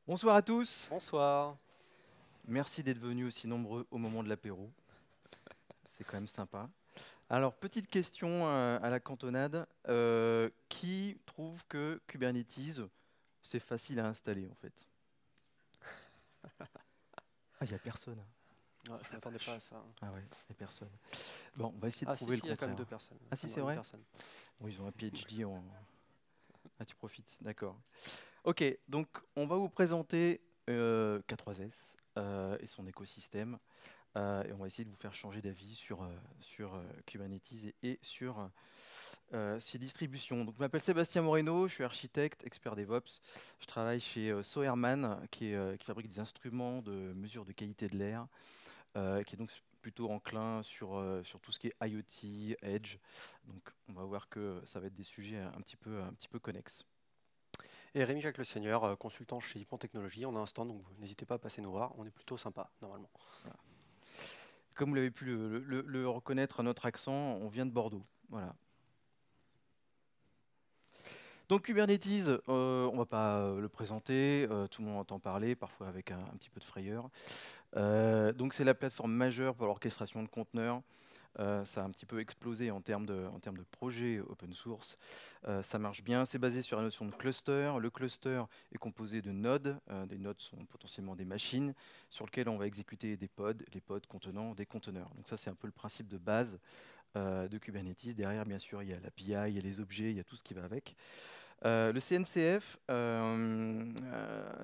Bonsoir à tous. Bonsoir. Merci d'être venus aussi nombreux au moment de l'apéro. C'est quand même sympa. Alors, petite question à la cantonade. Qui trouve que Kubernetes, c'est facile à installer en fait? Ah, il n'y a personne. Ouais, je La m'attendais pas à vache. ça. Ah ouais, il n'y a personne. Bon, on va essayer de Ah si, prouver le si, il y a quand même contraire. deux personnes. Ah si, Enfin, c'est non, une vrai? personne. Bon, ils ont un PhD en... Ah, tu profites, d'accord. Ok, donc on va vous présenter K3S et son écosystème. Et on va essayer de vous faire changer d'avis sur Kubernetes et sur ses distributions. Donc, je m'appelle Sébastien Moreno, je suis architecte, expert DevOps. Je travaille chez Soerman, qui fabrique des instruments de mesure de qualité de l'air, qui est donc plutôt enclin sur tout ce qui est IoT, Edge. Donc, on va voir que ça va être des sujets un petit peu connexes. Et Rémi Jacques Le Seigneur, consultant chez Ypon Technologies. On a un stand, donc n'hésitez pas à passer nous voir. On est plutôt sympa, normalement. Voilà. Comme vous l'avez pu le reconnaître à notre accent, on vient de Bordeaux. Voilà. Donc Kubernetes, on ne va pas le présenter, tout le monde entend parler, parfois avec un petit peu de frayeur. Donc c'est la plateforme majeure pour l'orchestration de conteneurs. Ça a un petit peu explosé en termes de projets open source. Ça marche bien, c'est basé sur la notion de cluster. Le cluster est composé de nodes. Des nodes sont potentiellement des machines sur lesquelles on va exécuter des pods, les pods contenant des conteneurs. Donc ça c'est un peu le principe de base de Kubernetes. Derrière, bien sûr, il y a l'API, il y a les objets, il y a tout ce qui va avec. Le CNCF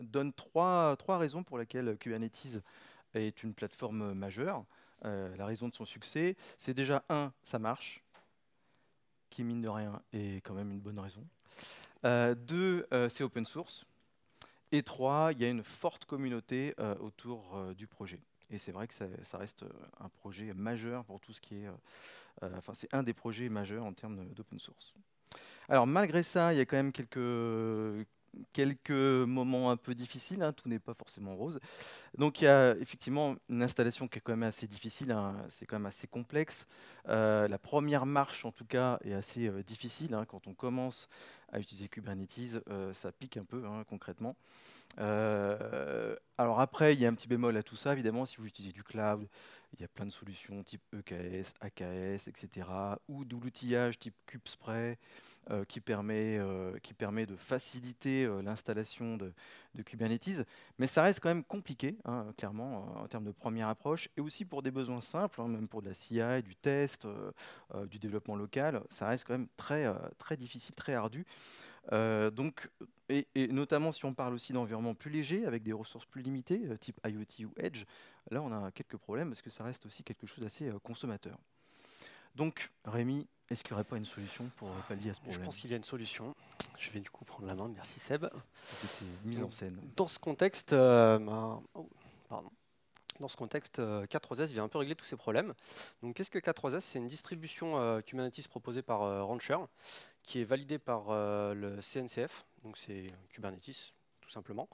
donne trois raisons pour lesquelles Kubernetes est une plateforme majeure. La raison de son succès, c'est déjà un, ça marche, qui mine de rien est quand même une bonne raison. Deux, c'est open source. Et trois, il y a une forte communauté autour du projet. Et c'est vrai que ça reste un projet majeur pour tout ce qui est... Enfin, c'est un des projets majeurs en termes d'open source. Alors malgré ça, il y a quand même quelques moments un peu difficiles, hein, tout n'est pas forcément rose. Donc il y a effectivement une installation qui est quand même assez difficile, hein, c'est quand même assez complexe. La première marche en tout cas est assez difficile, hein, quand on commence à utiliser Kubernetes, ça pique un peu, hein, concrètement. Alors après, il y a un petit bémol à tout ça, évidemment, si vous utilisez du cloud, il y a plein de solutions type EKS, AKS, etc. Ou de l'outillage type KubeSpray qui permet de faciliter l'installation de Kubernetes. Mais ça reste quand même compliqué, hein, clairement, en termes de première approche, et aussi pour des besoins simples, hein, même pour de la CI, du test, du développement local, ça reste quand même très difficile, très ardu. Donc, et notamment si on parle aussi d'environnements plus légers, avec des ressources plus limitées, type IoT ou Edge, là on a quelques problèmes parce que ça reste aussi quelque chose d'assez consommateur. Donc, Rémi, est-ce qu'il n'y aurait pas une solution pour pallier à ce Je problème? pense qu'il y a une solution. Je vais du coup prendre la main. Merci Seb. C'était mise en Donc, scène. dans ce contexte, pardon. Dans ce contexte, K3S vient un peu régler tous ces problèmes. Donc, qu'est-ce que K3S? C'est une distribution Kubernetes proposée par Rancher, qui est validée par le CNCF, donc c'est Kubernetes, tout simplement.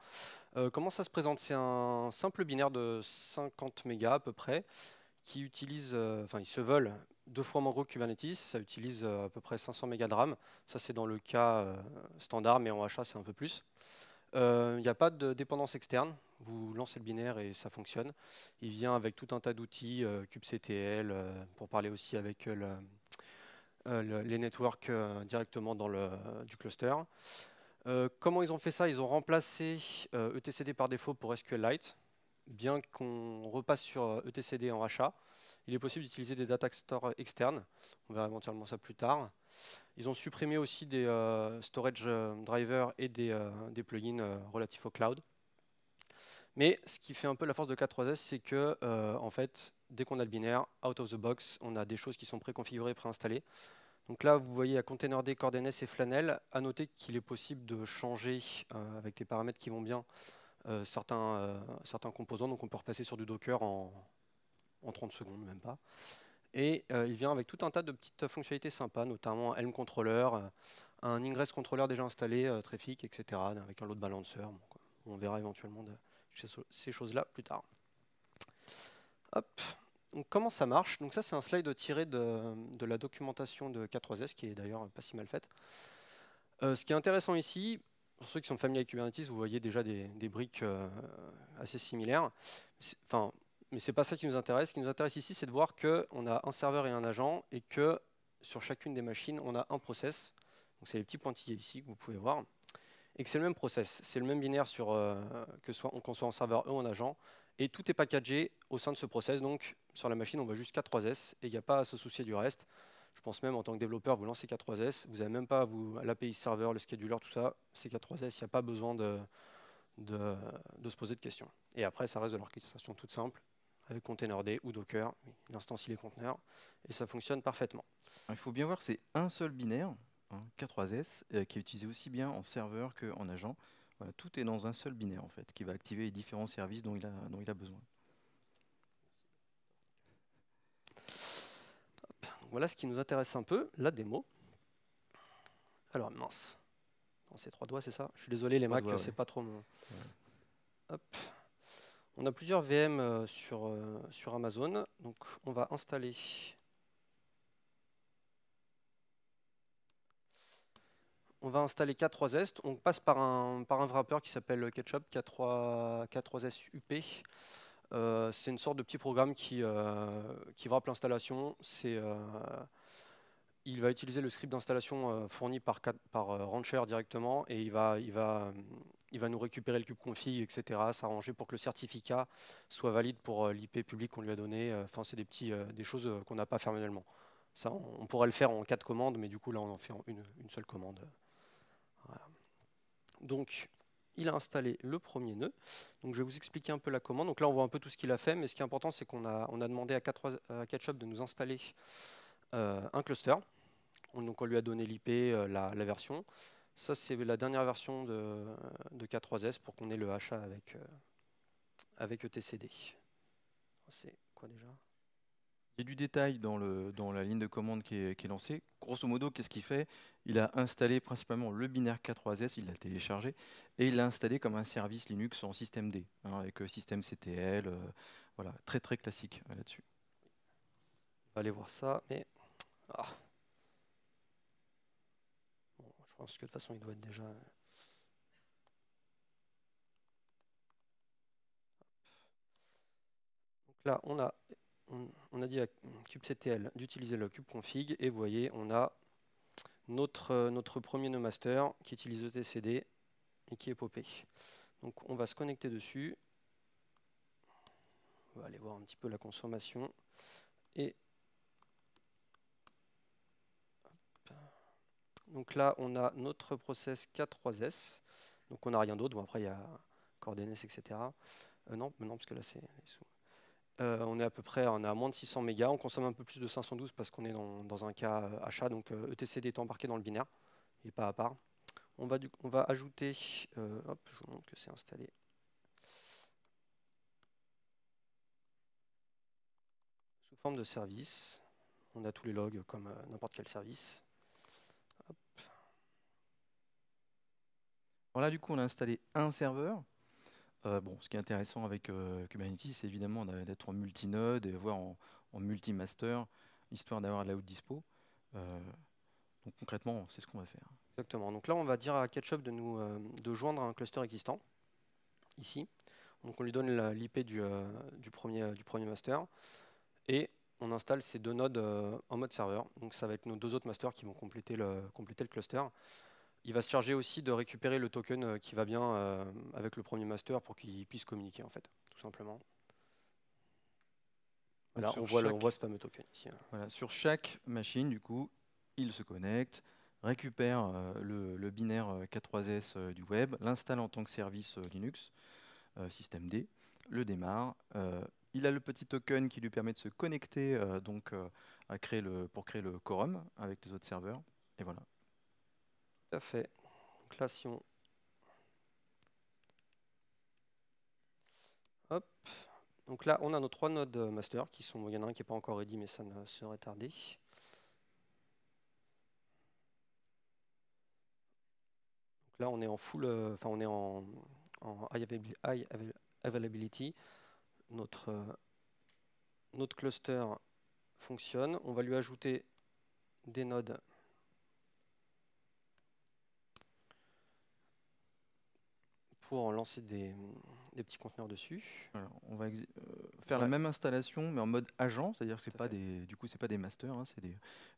Comment ça se présente? C'est un simple binaire de 50 mégas à peu près, qui utilise, enfin, ils se veulent deux fois moins gros que Kubernetes. Ça utilise à peu près 500 mégas de RAM. Ça, c'est dans le cas standard, mais en achat, c'est un peu plus. Il n'y a pas de dépendance externe. Vous lancez le binaire et ça fonctionne. Il vient avec tout un tas d'outils, kubectl, pour parler aussi avec les networks directement dans du cluster. Comment ils ont fait ça? Ils ont remplacé etcd par défaut pour SQLite. Bien qu'on repasse sur etcd en rachat, il est possible d'utiliser des data stores externes. On verra éventuellement ça plus tard. Ils ont supprimé aussi des storage drivers et des plugins relatifs au cloud. Mais ce qui fait un peu la force de K3S, c'est que en fait, dès qu'on a le binaire, out of the box, on a des choses qui sont préconfigurées, préinstallées. Donc là, vous voyez à containerd, coordns et flanel. À noter qu'il est possible de changer avec des paramètres qui vont bien certains composants. Donc on peut repasser sur du Docker en 30 secondes, même pas. Et il vient avec tout un tas de petites fonctionnalités sympas, notamment Helm Controller, un Ingress Controller déjà installé, Traffic, etc., avec un load balancer. Bon, on verra éventuellement ces choses-là plus tard. Hop. Donc, comment ça marche? Donc ça, c'est un slide tiré de la documentation de K3S, qui est d'ailleurs pas si mal faite. Ce qui est intéressant ici, pour ceux qui sont familiers avec Kubernetes, vous voyez déjà des briques assez similaires. Mais ce n'est pas ça qui nous intéresse. Ce qui nous intéresse ici, c'est de voir qu'on a un serveur et un agent et que sur chacune des machines, on a un process. Donc c'est les petits pointillés ici que vous pouvez voir. Et que c'est le même process. C'est le même binaire qu'on soit en serveur ou en agent. Et tout est packagé au sein de ce process. Donc sur la machine, on va juste K3S et il n'y a pas à se soucier du reste. Je pense même en tant que développeur, vous lancez K3S, vous n'avez même pas l'API serveur, le scheduler, tout ça, c'est K3S, il n'y a pas besoin de se poser de questions. Et après, ça reste de l'orchestration toute simple, avec Containerd ou Docker, il instancie les conteneurs, et ça fonctionne parfaitement. Il faut bien voir que c'est un seul binaire, hein, K3S, qui est utilisé aussi bien en serveur qu'en agent. Voilà, tout est dans un seul binaire en fait, qui va activer les différents services dont il a besoin. Voilà ce qui nous intéresse un peu, la démo. Alors mince, c'est 3 doigts, c'est ça? Je suis désolé, les Mac, c'est pas trop mon... Ouais. Hop. On a plusieurs VM sur Amazon, donc on va installer... On va installer K3S, on passe par un wrapper qui s'appelle Ketchup, K3S UP. C'est une sorte de petit programme qui wrap l'installation. Il va utiliser le script d'installation fourni par Rancher directement et il va nous récupérer le kubectl, etc., s'arranger pour que le certificat soit valide pour l'IP public qu'on lui a donné. Enfin, c'est des choses qu'on n'a pas fait manuellement. Ça, on pourrait le faire en 4 commandes, mais du coup, là, on en fait en une seule commande. Voilà. Donc, il a installé le premier nœud. Donc, je vais vous expliquer un peu la commande. Donc là, on voit un peu tout ce qu'il a fait, mais ce qui est important, c'est qu'on a demandé à Ketchup de nous installer un cluster. Donc, on lui a donné l'IP, la version. Ça, c'est la dernière version de K3S pour qu'on ait le HA avec etcd. C'est quoi déjà? Il y a du détail dans la ligne de commande qui est lancée. Grosso modo, qu'est-ce qu'il fait? Il a installé principalement le binaire K3S, il l'a téléchargé, et il l'a installé comme un service Linux en système D, hein, avec système CTL, voilà, très très classique là-dessus. On va aller voir ça, mais... Ah. Bon, je pense que de toute façon, il doit être déjà... Donc là, on a dit à kubectl d'utiliser le kubeconfig et vous voyez, on a notre premier nœud master qui utilise etcd et qui est popé. Donc on va se connecter dessus. On va aller voir un petit peu la consommation. Et donc là, on a notre process K3S. Donc on n'a rien d'autre. Bon, après, il y a coordonnées, etc. Non, parce que là, c'est sous. On est à peu près, on est à moins de 600 mégas. On consomme un peu plus de 512 parce qu'on est dans un cas achat. Donc etcd est embarqué dans le binaire et pas à part. On va ajouter, hop, je vous montre que c'est installé. Sous forme de service. On a tous les logs comme n'importe quel service. Hop. Alors là, du coup, on a installé un serveur. Bon, ce qui est intéressant avec Kubernetes, c'est évidemment d'être en multinode et voire en multi-master, histoire d'avoir de la haute dispo. Donc concrètement, c'est ce qu'on va faire. Exactement. Donc là, on va dire à Ketchup de joindre un cluster existant, ici. Donc on lui donne l'IP du premier master. Et on installe ces deux nodes en mode serveur. Donc ça va être nos deux autres masters qui vont compléter le cluster. Il va se charger aussi de récupérer le token qui va bien avec le premier master pour qu'il puisse communiquer, en fait, tout simplement. Voilà, on voit ce fameux token ici. Voilà, sur chaque machine, du coup, il se connecte, récupère le binaire K3S du web, l'installe en tant que service Linux, système D, le démarre. Il a le petit token qui lui permet de se connecter pour créer le quorum avec les autres serveurs. Et voilà. Tout à fait. Donc là, si on... Hop. Donc là, on a nos 3 nodes master qui sont... Il y en a un qui n'est pas encore ready, mais ça ne serait tardé. Donc là, on est en full... on est en high availability. Notre cluster fonctionne. On va lui ajouter des nodes pour lancer des petits conteneurs dessus. Alors, on va faire la même installation, mais en mode agent, c'est-à-dire que c'est pas pas des masters, hein, c'est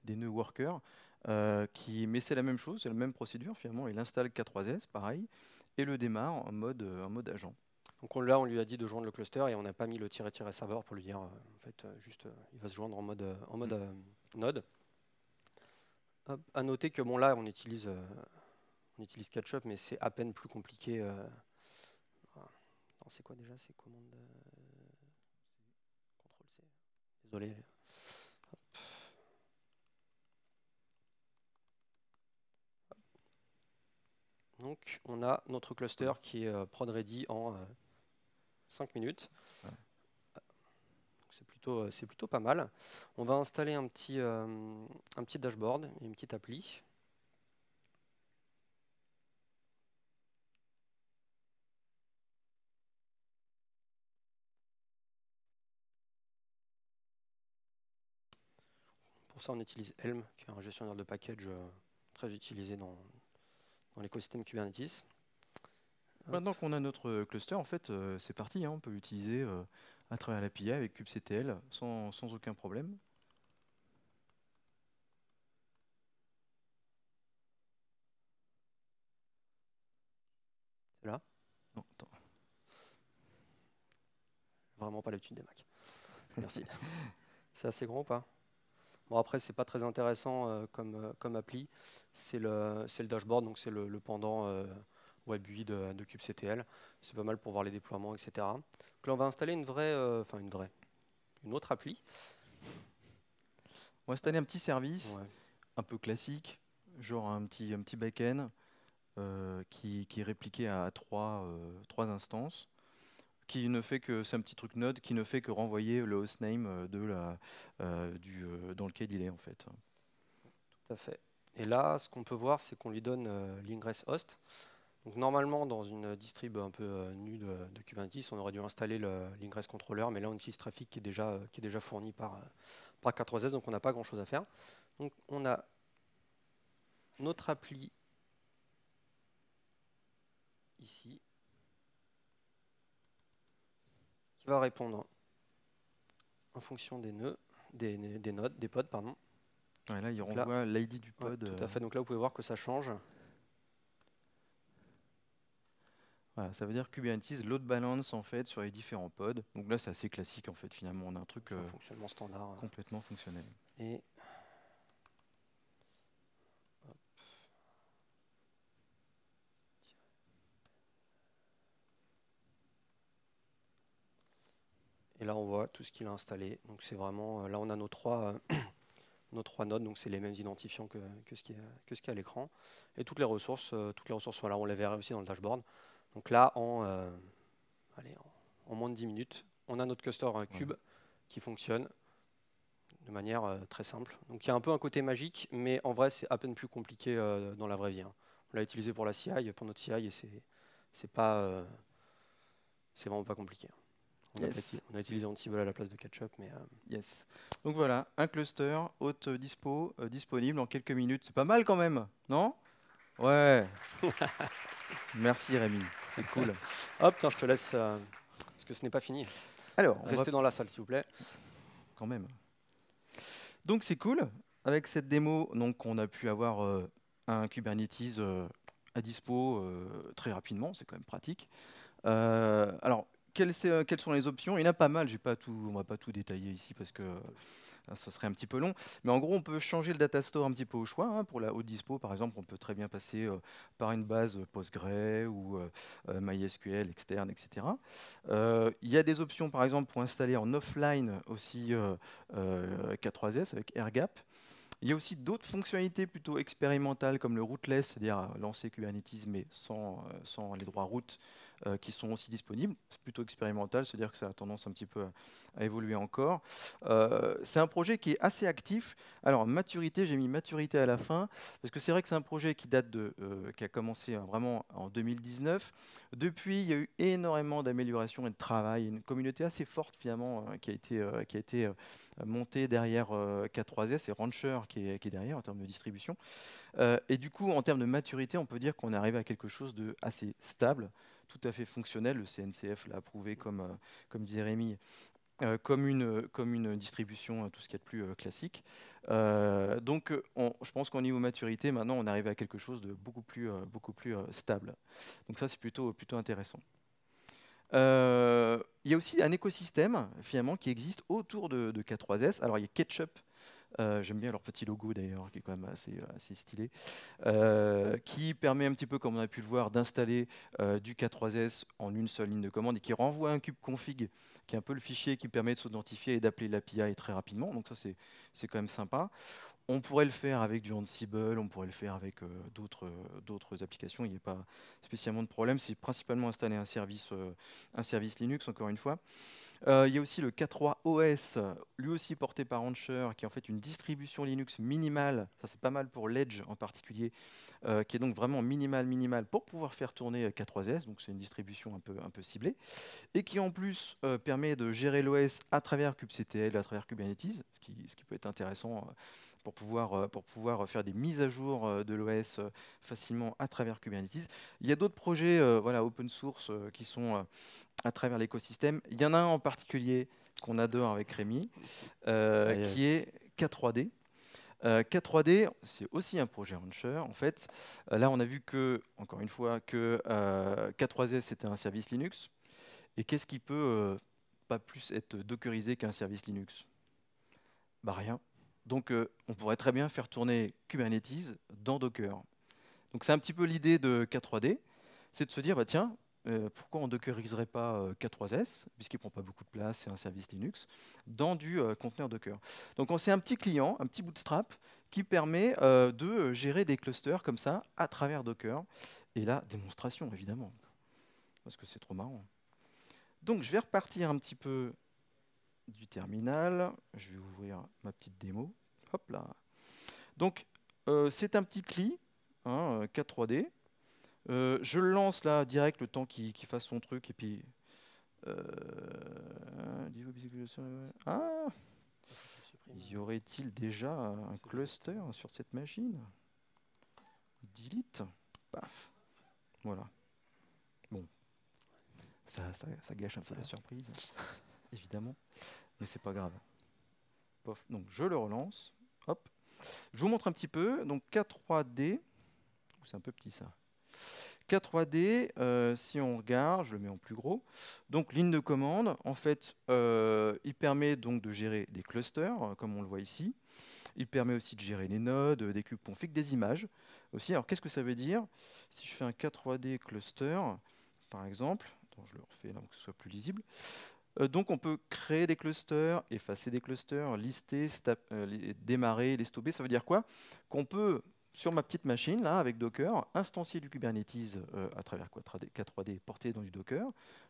des nœuds workers. Mais c'est la même chose, c'est la même procédure finalement. Il installe K3s, pareil, et le démarre en mode agent. Donc là, on lui a dit de joindre le cluster et on n'a pas mis le -- serveur pour lui dire, en fait, juste, il va se joindre en mode node. Hop, à noter que bon là, on utilise Ketchup, mais c'est à peine plus compliqué. C'est quoi déjà? C'est commande CTRL-C. Désolé. Hop. Donc, on a notre cluster qui est prod ready en 5 minutes. Ouais. C'est plutôt pas mal. On va installer un petit dashboard et une petite appli. Pour ça, on utilise Helm, qui est un gestionnaire de package très utilisé dans l'écosystème Kubernetes. Maintenant qu'on a notre cluster, en fait, c'est parti, hein, on peut l'utiliser à travers l'API avec kubectl sans aucun problème. C'est là? Non, attends. Vraiment pas l'habitude des Mac. Merci. C'est assez grand ou pas? Bon, après, c'est pas très intéressant comme appli. C'est le dashboard, donc c'est le pendant web UI de kubectl. C'est pas mal pour voir les déploiements, etc. Donc là, on va installer une autre appli. On va installer un petit service, Ouais. un peu classique, genre un petit back-end qui est répliqué à trois instances, qui ne fait que, c'est un petit truc Node, qui ne fait que renvoyer le hostname dans lequel il est en fait. Tout à fait. Et là, ce qu'on peut voir, c'est qu'on lui donne l'ingress host. Donc normalement, dans une distrib un peu nue de Kubernetes, on aurait dû installer l'ingress controller, mais là, on utilise Traefik qui est déjà fourni par K3s, donc on n'a pas grand-chose à faire. Donc on a notre appli ici qui va répondre en fonction des nœuds, des nodes, des pods, pardon. Ouais, là, il renvoie l'ID du pod. Ouais, tout à fait. Donc là, vous pouvez voir que ça change. Voilà, ça veut dire Kubernetes load balance en fait sur les différents pods. Donc là, c'est assez classique en fait. Finalement, on a un truc Un fonctionnement standard. complètement fonctionnel. Et là, on voit tout ce qu'il a installé. Donc c'est vraiment, là, on a nos trois nodes, donc c'est les mêmes identifiants que ce qui est à l'écran. Et toutes les ressources sont là. On les verra aussi dans le dashboard. Donc là, en moins de 10 minutes, on a notre cluster cube qui fonctionne de manière très simple. Donc il y a un peu un côté magique, mais en vrai, c'est à peine plus compliqué dans la vraie vie. Hein. On l'a utilisé pour la CI, pour notre CI, et c'est vraiment pas compliqué. On a utilisé Ansible à la place de Ketchup, mais yes. Donc voilà, un cluster haute dispo disponible en quelques minutes. C'est pas mal quand même, non? Ouais. Merci Rémi, c'est cool. Hop, tiens, je te laisse parce que ce n'est pas fini. Alors, restez dans la salle, s'il vous plaît. Quand même. Donc c'est cool. Avec cette démo, donc on a pu avoir un Kubernetes à dispo très rapidement. C'est quand même pratique. Alors, quelles sont les options? Il y en a pas mal. On va pas tout détailler ici parce que ça serait un petit peu long. Mais en gros, on peut changer le data store un petit peu au choix. Hein. Pour la haute dispo, par exemple, on peut très bien passer par une base Postgre ou MySQL externe, etc. Il y a des options, par exemple, pour installer en offline aussi K3s avec AirGap. Il y a aussi d'autres fonctionnalités plutôt expérimentales comme le rootless, c'est-à-dire lancer Kubernetes mais sans les droits root qui sont aussi disponibles. C'est plutôt expérimental, c'est-à-dire que ça a tendance un petit peu à évoluer encore. C'est un projet qui est assez actif. Alors maturité, j'ai mis maturité à la fin parce que c'est vrai que c'est un projet qui date qui a commencé vraiment en 2019. Depuis, il y a eu énormément d'améliorations et de travail, une communauté assez forte finalement qui a été montée derrière K3s et Rancher qui est derrière en termes de distribution. Et du coup, en termes de maturité, on peut dire qu'on est arrivé à quelque chose de assez stable. tout à fait fonctionnel. Le CNCF l'a approuvé comme disait Rémi, comme une distribution, tout ce qu'il y a de plus classique. Donc, je pense qu'en niveau maturité, maintenant, on arrive à quelque chose de beaucoup plus stable. Donc ça, c'est plutôt intéressant. Il y a aussi un écosystème, finalement, qui existe autour de K3S. Alors, il y a Ketchup. J'aime bien leur petit logo d'ailleurs, qui est quand même assez stylé, qui permet un petit peu, comme on a pu le voir, d'installer du K3S en une seule ligne de commande et qui renvoie un cube config, qui est un peu le fichier qui permet de s'identifier et d'appeler l'API très rapidement. Donc ça, c'est quand même sympa. On pourrait le faire avec du Ansible, on pourrait le faire avec d'autres applications. Il n'y a pas spécialement de problème. C'est principalement installer un service Linux, encore une fois. Il y a aussi le K3OS, lui aussi porté par Rancher, qui est en fait une distribution Linux minimale. Ça, c'est pas mal pour l'Edge en particulier, qui est donc vraiment minimale pour pouvoir faire tourner K3S. Donc, c'est une distribution un peu ciblée. Et qui, en plus, permet de gérer l'OS à travers kubectl, à travers Kubernetes, ce qui peut être intéressant pour pouvoir faire des mises à jour de l'OS facilement à travers Kubernetes. Il y a d'autres projets voilà, open source qui sont à travers l'écosystème. Il y en a un en particulier qu'on adore avec Rémi, qui est K3D. K3D, c'est aussi un projet Rancher. En fait, là, on a vu que, encore une fois, que K3S, c'était un service Linux. Et qu'est-ce qui peut pas plus être dockerisé qu'un service Linux? Bah rien. Donc, on pourrait très bien faire tourner Kubernetes dans Docker. Donc, c'est un petit peu l'idée de K3D, c'est de se dire, bah, tiens, pourquoi on ne dockeriserait pas K3S, puisqu'il ne prend pas beaucoup de place, c'est un service Linux, dans du conteneur Docker. Donc, c'est un petit client, un petit bootstrap, qui permet de gérer des clusters comme ça, à travers Docker. Et là, démonstration, évidemment, parce que c'est trop marrant. Donc, je vais repartir un petit peu du terminal. Je vais ouvrir ma petite démo. Hop là. Donc, c'est un petit CLI, hein, K3D. Je le lance là direct le temps qu'il fasse son truc et puis ah, y aurait-il déjà un cluster sur cette machine? Delete, paf, voilà. Bon, ça gâche un peu la surprise, évidemment, mais c'est pas grave. Pof. Donc je le relance, hop. Je vous montre un petit peu. Donc K3D, c'est un peu petit ça. K3D, si on regarde, je le mets en plus gros. Donc ligne de commande, en fait, il permet donc de gérer des clusters, comme on le voit ici. Il permet aussi de gérer les nodes, des cubes config, des images aussi. Alors qu'est-ce que ça veut dire? Si je fais un K3D cluster, par exemple, attends, je le refais là pour que ce soit plus lisible. Donc on peut créer des clusters, effacer des clusters, lister, démarrer, les stopper. Ça veut dire quoi? Qu'on peut, sur ma petite machine, là, avec Docker, instancier du Kubernetes à travers K3D porté dans du Docker,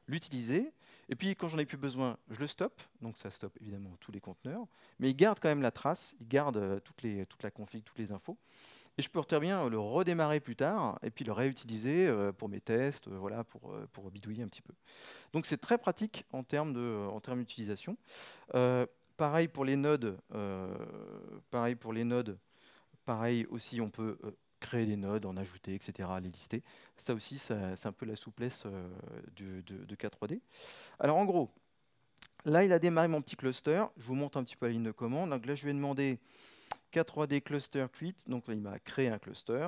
l'utiliser, et puis quand j'en ai plus besoin, je le stoppe. Donc ça stoppe évidemment tous les conteneurs, mais il garde quand même la trace, il garde toute la config, toutes les infos. Et je peux très bien le redémarrer plus tard et puis le réutiliser pour mes tests, voilà, pour bidouiller un petit peu. Donc c'est très pratique en termes d'utilisation. Pareil pour les nodes. Pareil aussi, on peut créer des nodes, en ajouter, etc., les lister. Ça aussi, c'est un peu la souplesse de K3D. Alors en gros, là, il a démarré mon petit cluster. Je vous montre un petit peu la ligne de commande. Donc là, je vais demander K3D cluster create, donc là, il m'a créé un cluster.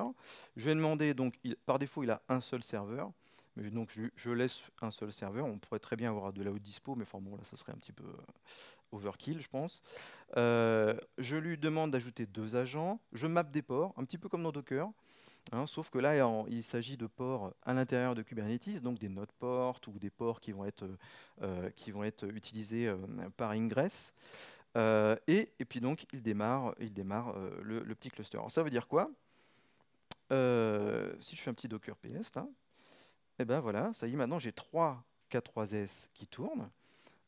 Je vais demander, donc par défaut, il a un seul serveur. Mais donc je laisse un seul serveur. On pourrait très bien avoir de la haute dispo, mais enfin bon, là, ça serait un petit peu overkill, je pense. Je lui demande d'ajouter 2 agents. Je map des ports, un petit peu comme dans Docker. Hein, sauf que là, il s'agit de ports à l'intérieur de Kubernetes, donc des node ports ou des ports qui vont être utilisés par ingress. Et puis donc, il démarre le petit cluster. Alors, ça veut dire quoi? Si je fais un petit Docker PS, là, et ben voilà, ça y est, maintenant j'ai 3 K3S qui tournent.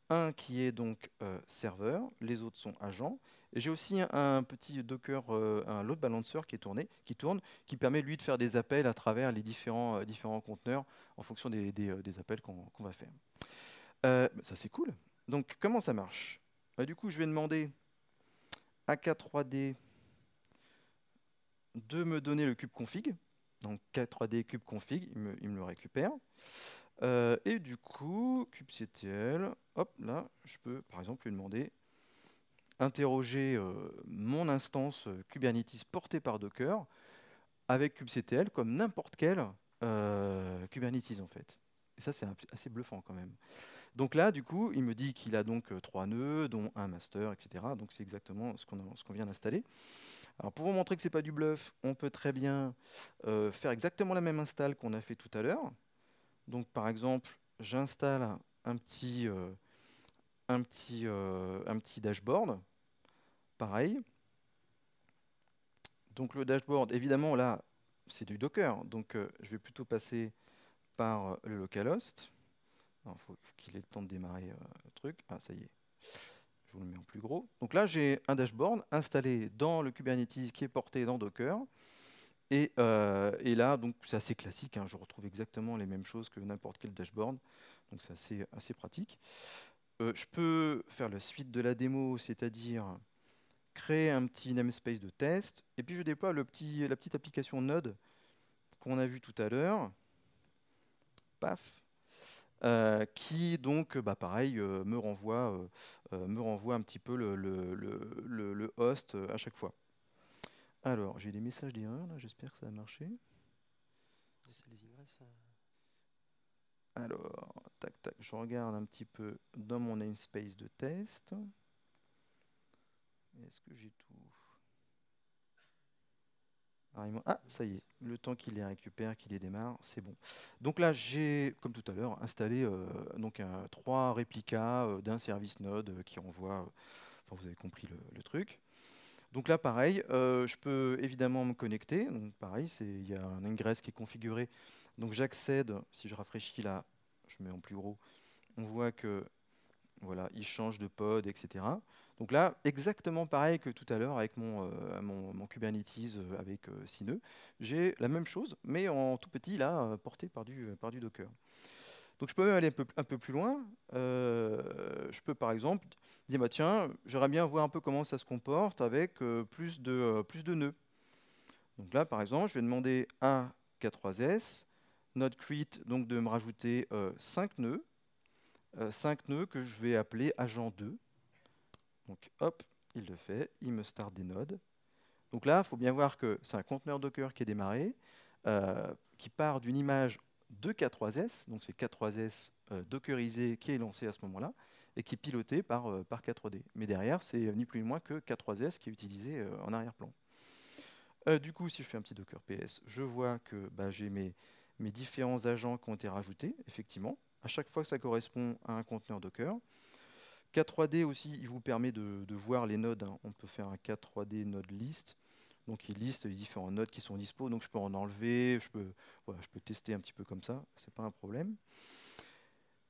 Un qui est donc serveur, les autres sont agents. Et j'ai aussi un petit Docker, un load balancer qui tourne, qui permet lui de faire des appels à travers les différents conteneurs en fonction des appels qu'on va faire. Ça c'est cool. Donc comment ça marche? Du coup, je vais demander à K3D de me donner le cube config. Donc K3D cube config, il me le récupère. Et du coup, kubectl, hop, là, je peux par exemple lui demander interroger mon instance Kubernetes portée par Docker avec kubectl comme n'importe quel Kubernetes en fait. Et ça, c'est assez bluffant quand même. Donc là, du coup, il me dit qu'il a donc 3 nœuds, dont un master, etc. Donc c'est exactement ce qu'on vient d'installer. Alors pour vous montrer que c'est pas du bluff, on peut très bien faire exactement la même install qu'on a fait tout à l'heure. Donc par exemple, j'installe un petit dashboard. Pareil. Donc le dashboard, évidemment, là, c'est du Docker. Donc je vais plutôt passer par le localhost. Il faut qu'il ait le temps de démarrer le truc. Ah, ça y est. Je vous le mets en plus gros. Donc là, j'ai un dashboard installé dans le Kubernetes qui est porté dans Docker. Et là, donc c'est assez classique. Hein, je retrouve exactement les mêmes choses que n'importe quel dashboard. Donc c'est assez pratique. Je peux faire la suite de la démo, c'est-à-dire créer un petit namespace de test. Et puis je déploie la petite application Node qu'on a vue tout à l'heure. Paf. Qui donc, pareil, me renvoie un petit peu le host à chaque fois. Alors, j'ai des messages d'erreur, là, j'espère que ça a marché. Alors, tac, tac, je regarde un petit peu dans mon namespace de test. Est-ce que j'ai tout? Ah, ça y est, le temps qu'il les récupère, qu'il les démarre, c'est bon. Donc là, j'ai, comme tout à l'heure, installé donc 3 réplicas d'un service Node qui envoie, enfin vous avez compris le truc. Donc là, pareil, je peux évidemment me connecter. Donc pareil, il y a un ingress qui est configuré. Donc j'accède, si je rafraîchis là, je mets en plus gros, on voit que voilà, il change de pod, etc. Donc là, exactement pareil que tout à l'heure avec mon Kubernetes avec 6 nœuds. J'ai la même chose, mais en tout petit, là, porté par du Docker. Donc je peux même aller un peu plus loin. Je peux par exemple dire, bah, tiens, j'aimerais bien voir un peu comment ça se comporte avec plus de nœuds. Donc là, par exemple, je vais demander à K3s, node create, donc de me rajouter 5 nœuds. 5 nœuds que je vais appeler agent 2. Donc hop, il le fait, il me start des nodes. Donc là, il faut bien voir que c'est un conteneur Docker qui est démarré, qui part d'une image de K3s, donc c'est K3s dockerisé qui est lancé à ce moment-là, et qui est piloté par K3D. Mais derrière, c'est ni plus ni moins que K3s qui est utilisé en arrière-plan. Du coup, si je fais un petit Docker PS, je vois que j'ai mes différents agents qui ont été rajoutés, effectivement. À chaque fois que ça correspond à un conteneur Docker. K3D aussi, il vous permet de voir les nodes. Hein. On peut faire un K3D node list. Donc il liste les différents nodes qui sont dispo. Donc je peux en enlever, je peux tester un petit peu comme ça, c'est pas un problème.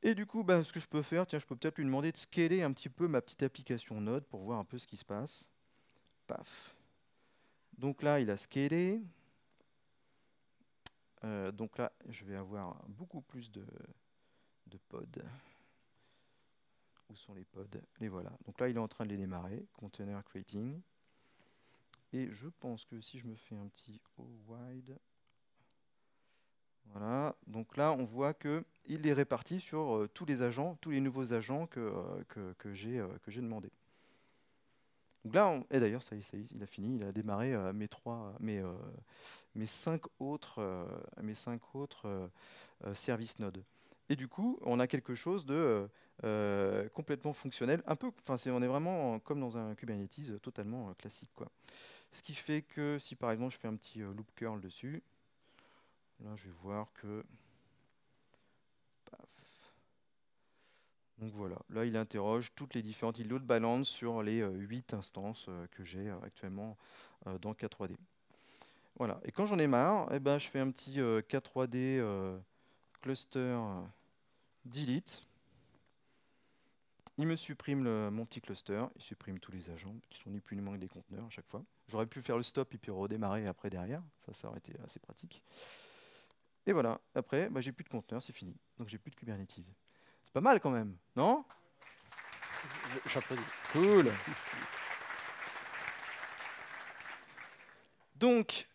Et du coup, ce que je peux faire, tiens, je peux peut-être lui demander de scaler un petit peu ma petite application Node pour voir un peu ce qui se passe. Paf. Donc là, il a scalé. Donc là, je vais avoir beaucoup plus de pods. Où sont les pods? Les voilà. Donc là, il est en train de les démarrer. Container creating. Et je pense que si je me fais un petit O-wide, voilà. Donc là, on voit qu'il est réparti sur tous les agents, tous les nouveaux agents que j'ai demandé. Donc là, et d'ailleurs, ça y est, il a fini, il a démarré mes 5 autres, services nodes. Et du coup, on a quelque chose de complètement fonctionnel, un peu, on est vraiment comme dans un Kubernetes totalement classique, quoi. Ce qui fait que si par exemple je fais un petit loop curl dessus, là je vais voir que... Paf. Donc voilà, là il interroge toutes les différentes, il load balance sur les 8 instances que j'ai actuellement dans K3D. Voilà, et quand j'en ai marre, je fais un petit K3D cluster delete. Il me supprime mon petit cluster, il supprime tous les agents qui sont ni plus ni moins que des conteneurs à chaque fois. J'aurais pu faire le stop et puis redémarrer après derrière, ça aurait été assez pratique. Et voilà, après, j'ai plus de conteneurs, c'est fini. Donc j'ai plus de Kubernetes. C'est pas mal quand même, non? J'applaudis. Cool. Donc,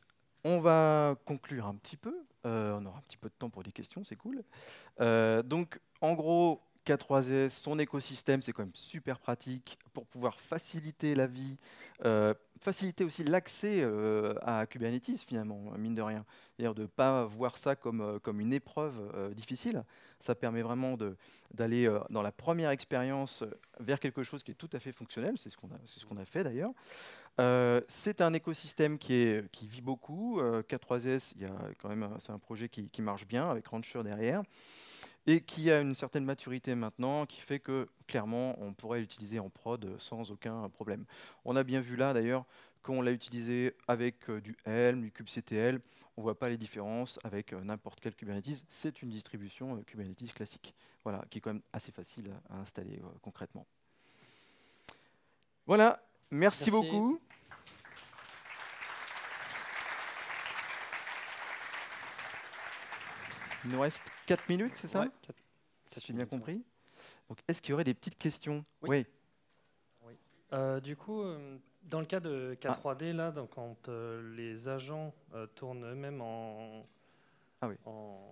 on va conclure un petit peu On aura un petit peu de temps pour des questions, c'est cool. Donc, en gros, K3S, son écosystème, c'est quand même super pratique pour pouvoir faciliter la vie, faciliter aussi l'accès à Kubernetes, finalement, mine de rien. C'est-à-dire de ne pas voir ça comme une épreuve difficile. Ça permet vraiment d'aller dans la première expérience vers quelque chose qui est tout à fait fonctionnel. C'est ce qu'on a fait d'ailleurs. C'est un écosystème qui vit beaucoup. K3S, c'est un projet qui marche bien avec Rancher derrière et qui a une certaine maturité maintenant, qui fait que clairement on pourrait l'utiliser en prod sans aucun problème. On a bien vu là d'ailleurs qu'on l'a utilisé avec du Helm, du kubectl, on ne voit pas les différences avec n'importe quel Kubernetes. C'est une distribution Kubernetes classique, voilà, qui est quand même assez facile à installer concrètement. Voilà, merci beaucoup. Il nous reste 4 minutes, c'est ça? Ouais, Ça, j'ai bien compris. Donc, est-ce qu'il y aurait des petites questions? Oui. Du coup, dans le cas de K3D, là, donc, quand les agents tournent eux-mêmes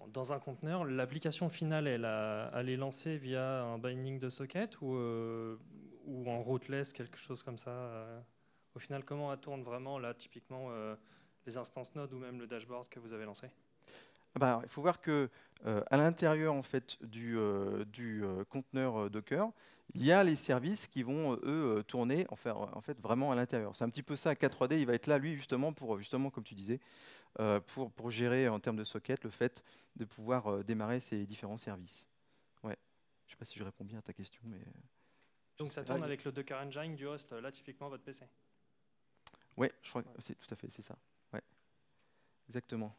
dans un conteneur, l'application finale, elle est lancée via un binding de socket ou en rootless, quelque chose comme ça. Au final, comment elle tourne vraiment, là, typiquement, les instances nodes ou même le dashboard que vous avez lancé? Il faut voir que à l'intérieur en fait du conteneur Docker, il y a les services qui vont eux tourner en fait vraiment à l'intérieur. C'est un petit peu ça. K3D, il va être là lui justement pour comme tu disais pour gérer en termes de socket le fait de pouvoir démarrer ces différents services. Ouais. Je sais pas si je réponds bien à ta question, mais donc ça tourne avec le Docker Engine du host, là typiquement votre PC. Oui, je crois que c'est tout à fait, c'est ça. Ouais. Exactement.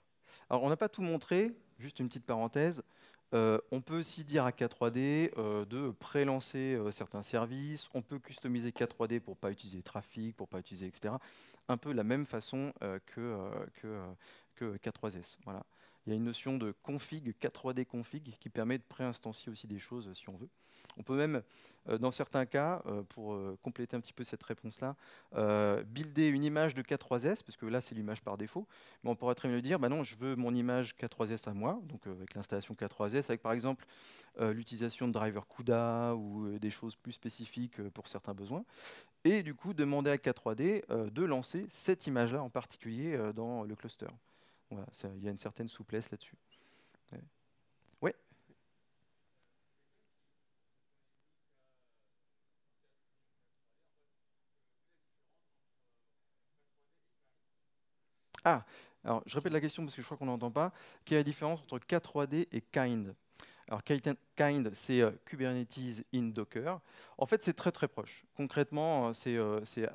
Alors, on n'a pas tout montré, juste une petite parenthèse. On peut aussi dire à K3D de pré-lancer certains services. On peut customiser K3D pour ne pas utiliser trafic, pour ne pas utiliser, etc. Un peu la même façon que K3S. Voilà. Il y a une notion de config, K3D config, qui permet de pré-instancier aussi des choses si on veut. On peut même, dans certains cas, pour compléter un petit peu cette réponse-là, builder une image de K3S, parce que là, c'est l'image par défaut. Mais on pourrait très bien le dire, bah non, je veux mon image K3S à moi, donc avec l'installation K3S, avec par exemple l'utilisation de driver CUDA ou des choses plus spécifiques pour certains besoins. Et du coup, demander à K3D de lancer cette image-là en particulier dans le cluster. Voilà, il y a une certaine souplesse là-dessus. Ouais. Ah, alors je répète la question parce que je crois qu'on n'entend pas. Quelle est la différence entre K3D et Kind? Alors Kind, c'est Kubernetes in Docker. En fait, c'est très très proche. Concrètement, c'est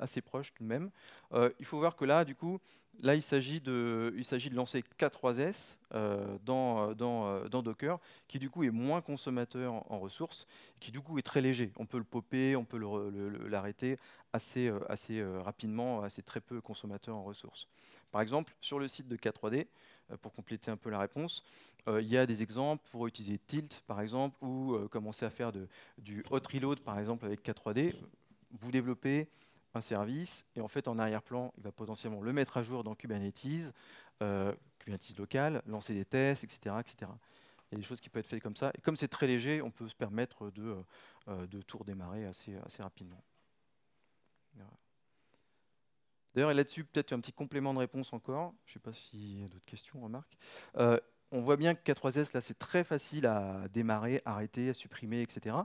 assez proche tout de même. Il faut voir que là, du coup, là, il s'agit de lancer K3S dans Docker, qui du coup est moins consommateur en ressources, qui du coup est très léger. On peut le popper, on peut l'arrêter assez rapidement, assez très peu consommateur en ressources. Par exemple, sur le site de K3D, pour compléter un peu la réponse, il y a des exemples pour utiliser Tilt, par exemple, ou commencer à faire du hot reload, par exemple, avec K3D. Vous développez un service, et en fait, en arrière-plan, il va potentiellement le mettre à jour dans Kubernetes, Kubernetes local, lancer des tests, etc., etc. Il y a des choses qui peuvent être faites comme ça. Et comme c'est très léger, on peut se permettre de tout redémarrer assez rapidement. Voilà. D'ailleurs, là-dessus, peut-être un petit complément de réponse encore. Je ne sais pas s'il y a d'autres questions, remarques. On voit bien que K3S, là, c'est très facile à démarrer, arrêter, à supprimer, etc.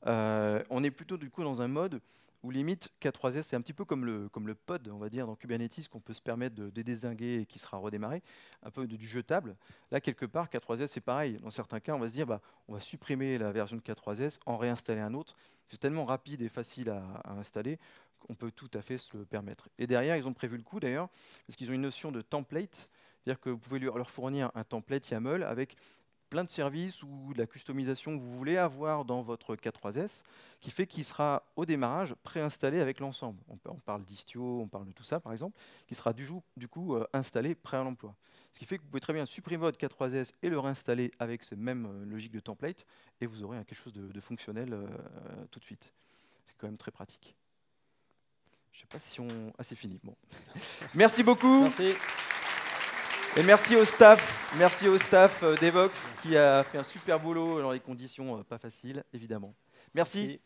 On est plutôt du coup dans un mode où limite K3S, c'est un petit peu comme le pod, on va dire, dans Kubernetes, qu'on peut se permettre de dézinguer et qui sera redémarré, un peu du jetable. Là, quelque part, K3S, c'est pareil. Dans certains cas, on va se dire, on va supprimer la version de K3S, en réinstaller un autre. C'est tellement rapide et facile à installer qu'on peut tout à fait se le permettre. Et derrière, ils ont prévu le coup d'ailleurs, parce qu'ils ont une notion de template, c'est-à-dire que vous pouvez leur fournir un template YAML avec plein de services ou de la customisation que vous voulez avoir dans votre K3S, qui fait qu'il sera au démarrage préinstallé avec l'ensemble. On parle d'Istio, on parle de tout ça par exemple, qui sera du coup installé prêt à l'emploi. Ce qui fait que vous pouvez très bien supprimer votre K3S et le réinstaller avec cette même logique de template, et vous aurez quelque chose de fonctionnel tout de suite. C'est quand même très pratique. Je ne sais pas si on... Ah, c'est fini. Bon. Merci beaucoup. Merci. Et merci au staff d'Evox qui a fait un super boulot dans les conditions pas faciles, évidemment. Merci.